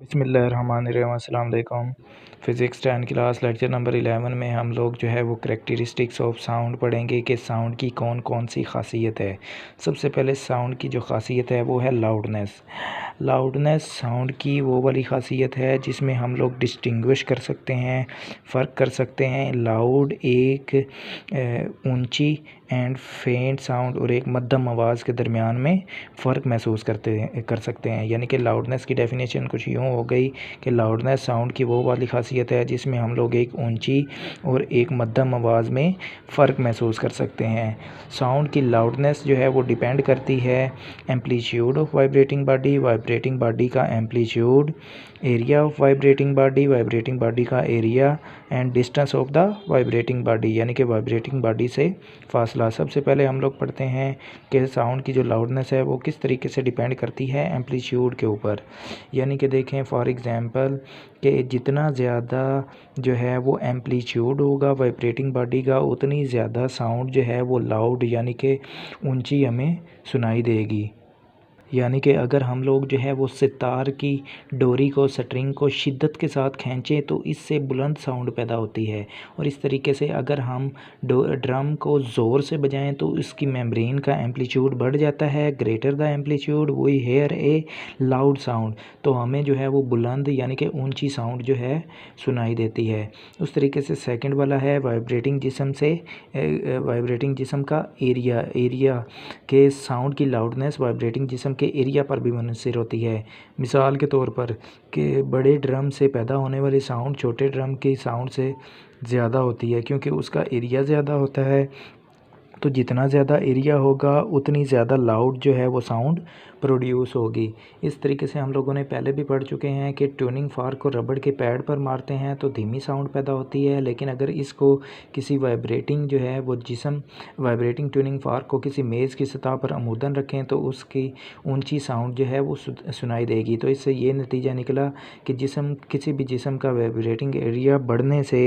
बिस्मिल्लाहिर्रहमानिर्रहीम अस्सलाम वालेकुम। फ़िज़िक्स 10 क्लास लेक्चर नंबर 11 में हम लोग जो है वो करैक्टरिस्टिक्स ऑफ साउंड पढ़ेंगे कि साउंड की कौन कौन सी खासियत है। सबसे पहले साउंड की जो खासियत है वो है लाउडनेस। लाउडनेस साउंड की वो वाली खासियत है जिसमें हम लोग डिस्टिंग्विश कर सकते हैं, फ़र्क कर सकते हैं। लाउड एक ऊंची एंड फेंट साउंड और एक मध्यम आवाज़ के दरमियान में फ़र्क महसूस कर सकते हैं। यानी कि लाउडनेस की डेफिनेशन कुछ यूँ हो गई कि लाउडनेस साउंड की वो वाली खासियत है जिसमें हम लोग एक ऊंची और एक मध्यम आवाज़ में फ़र्क महसूस कर सकते हैं। साउंड की लाउडनेस जो है वो डिपेंड करती है एम्पलीट्यूड ऑफ वाइब्रेटिंग बॉडी का amplitude, area of vibrating body का area and distance of the vibrating body यानी कि वाइब्रेटिंग बॉडी से फासला। सबसे पहले हम लोग पढ़ते हैं कि साउंड की जो लाउडनेस है वो किस तरीके से डिपेंड करती है एम्पलीट्यूड के ऊपर। यानी कि देखें फॉर एग्ज़ाम्पल कि जितना ज़्यादा जो है वो एम्पलीट्यूड होगा वाइब्रेटिंग बॉडी का उतनी ज़्यादा साउंड जो है वो लाउड यानी कि ऊंची हमें सुनाई देगी। यानी कि अगर हम लोग जो है वो सितार की डोरी को स्ट्रिंग को शिद्दत के साथ खींचें तो इससे बुलंद साउंड पैदा होती है। और इस तरीके से अगर हम ड्रम को ज़ोर से बजाएं तो इसकी मेम्ब्रेन का एम्पलीट्यूड बढ़ जाता है। Greater the amplitude we hear a loud sound, तो हमें जो है वो बुलंद यानी कि ऊंची साउंड जो है सुनाई देती है। उस तरीके से सेकंड वाला है वाइब्रेटिंग जिसम का एरिया के साउंड की लाउडनेस वाइब्रेटिंग जिसम के एरिया पर भी मुनहसर होती है। मिसाल के तौर पर कि बड़े ड्रम से पैदा होने वाली साउंड छोटे ड्रम की साउंड से ज़्यादा होती है क्योंकि उसका एरिया ज़्यादा होता है। तो जितना ज़्यादा एरिया होगा उतनी ज़्यादा लाउड जो है वो साउंड प्रोड्यूस होगी। इस तरीके से हम लोगों ने पहले भी पढ़ चुके हैं कि ट्यूनिंग फॉर्क को रबड़ के पैड पर मारते हैं तो धीमी साउंड पैदा होती है, लेकिन अगर इसको किसी वाइब्रेटिंग जो है वो वाइब्रेटिंग ट्यूनिंग फॉर्क को किसी मेज़ की सतह पर अमूदन रखें तो उसकी ऊंची साउंड जो है वो सुनाई देगी। तो इससे ये नतीजा निकला कि किसी भी जिसम का वाइब्रेटिंग एरिया बढ़ने से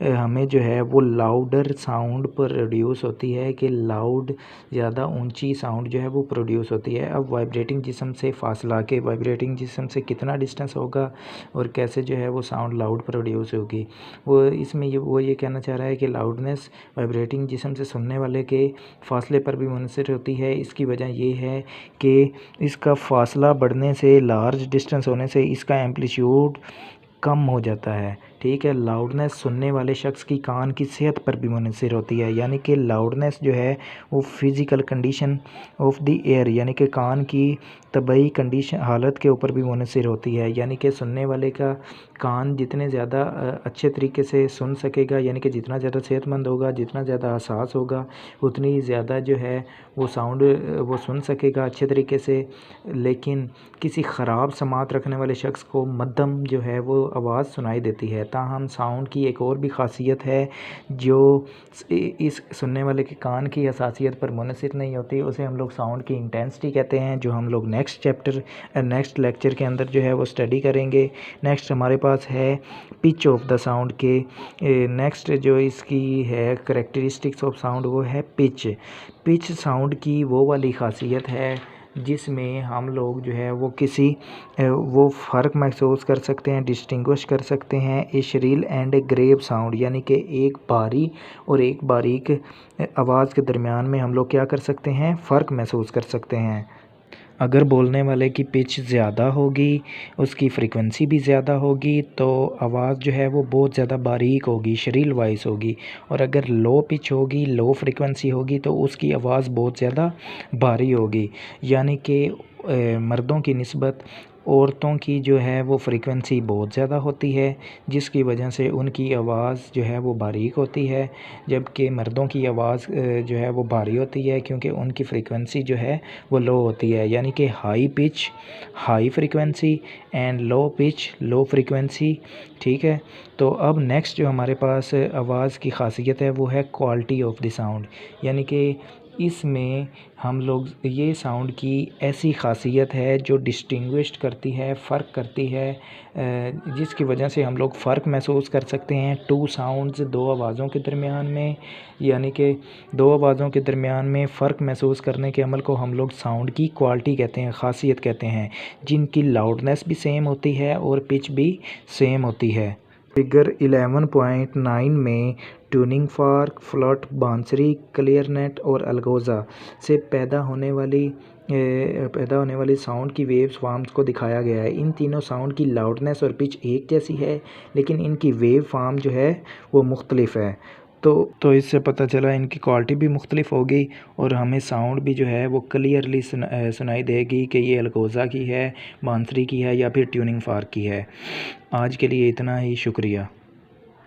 हमें जो है वो लाउडर साउंड प्रोड्यूस होती है कि लाउड ज़्यादा ऊंची साउंड जो है वो प्रोड्यूस होती है। अब वाइब्रेटिंग जिस्म से फासला के वाइब्रेटिंग जिस्म से कितना डिस्टेंस होगा और कैसे जो है वो साउंड लाउड प्रोड्यूस होगी, वो इसमें ये कहना चाह रहा है कि लाउडनेस वाइब्रेटिंग जिस्म से सुनने वाले के फासले पर भी मुनहसर होती है। इसकी वजह ये है कि इसका फासला बढ़ने से लार्ज डिस्टेंस होने से इसका एम्पलीट्यूड कम हो जाता है। ठीक है, लाउडनेस सुनने वाले शख्स की कान की सेहत पर भी मुनहसर होती है। यानी कि लाउडनेस जो है वो physical condition of the air यानी कि कान की तबई कंडीशन हालत के ऊपर भी मुनहसर होती है। यानी कि सुनने वाले का कान जितने ज़्यादा अच्छे तरीके से सुन सकेगा, यानी कि जितना ज़्यादा सेहतमंद होगा, जितना ज़्यादा हसास होगा, उतनी ज़्यादा जो है वो साउंड वो सुन सकेगा अच्छे तरीके से। लेकिन किसी ख़राब समात रखने वाले शख्स को मध्यम जो है वो आवाज़ सुनाई देती है। ताहम साउंड की एक और भी ख़ासियत है जो इस सुनने वाले के कान की हसासियत पर मुनहसर नहीं होती, उसे हम लोग साउंड की इंटेंसिटी कहते हैं, जो हम लोग नेक्स्ट लेक्चर के अंदर जो है वो स्टडी करेंगे। नेक्स्ट हमारे पास है पिच ऑफ द साउंड के नेक्स्ट जो इसकी है करैक्टरिस्टिक्स ऑफ साउंड वो है पिच साउंड की वो वाली ख़ासियत है जिसमें हम लोग जो है वो फ़र्क महसूस कर सकते हैं, डिस्टिंग्विश कर सकते हैं ए शरील एंड ए ग्रेव साउंड, यानी कि एक भारी और एक बारीक आवाज़ के दरमियान में हम लोग क्या कर सकते हैं, फ़र्क महसूस कर सकते हैं। अगर बोलने वाले की पिच ज़्यादा होगी, उसकी फ्रीक्वेंसी भी ज़्यादा होगी तो आवाज़ जो है वो बहुत ज़्यादा बारीक होगी, शरील वॉइस होगी। और अगर लो पिच होगी, लो फ्रीक्वेंसी होगी तो उसकी आवाज़ बहुत ज़्यादा भारी होगी। यानी कि मर्दों की निस्बत औरतों की जो है वो फ्रीक्वेंसी बहुत ज़्यादा होती है, जिसकी वजह से उनकी आवाज़ जो है वो बारीक होती है, जबकि मर्दों की आवाज़ जो है वो भारी होती है क्योंकि उनकी फ्रीक्वेंसी जो है वो लो होती है। यानी कि high pitch high frequency and low pitch low frequency. ठीक है, तो अब नेक्स्ट जो हमारे पास आवाज़ की ख़ासियत है वो है क्वालिटी ऑफ द साउंड। यानी कि इसमें हम लोग ये साउंड की ऐसी ख़ासियत है जो डिस्टिंग्विश्ड करती है, फ़र्क करती है, जिसकी वजह से हम लोग फ़र्क महसूस कर सकते हैं टू साउंड्स, दो आवाज़ों के दरमियान में, यानी कि दो आवाज़ों के दरमियान में फ़र्क महसूस करने के अमल को हम लोग साउंड की क्वालिटी कहते हैं, ख़ासियत कहते हैं, जिनकी लाउडनेस भी सेम होती है और पिच भी सेम होती है। फिगर 11.9 में ट्यूनिंग फॉर्क, फ्लूट, बांसुरी, क्लैरिनेट और अलगोजा से पैदा होने वाली साउंड की वेव्स फॉर्म्स को दिखाया गया है। इन तीनों साउंड की लाउडनेस और पिच एक जैसी है, लेकिन इनकी वेव फॉर्म जो है वो मुख्तलिफ है। तो इससे पता चला इनकी क्वालिटी भी मुख्तलिफ होगी और हमें साउंड भी जो है वो क्लियरली सुनाई देगी कि ये अलगोजा की है, बांसुरी की है या फिर ट्यूनिंग फॉर्क की है। आज के लिए इतना ही, शुक्रिया।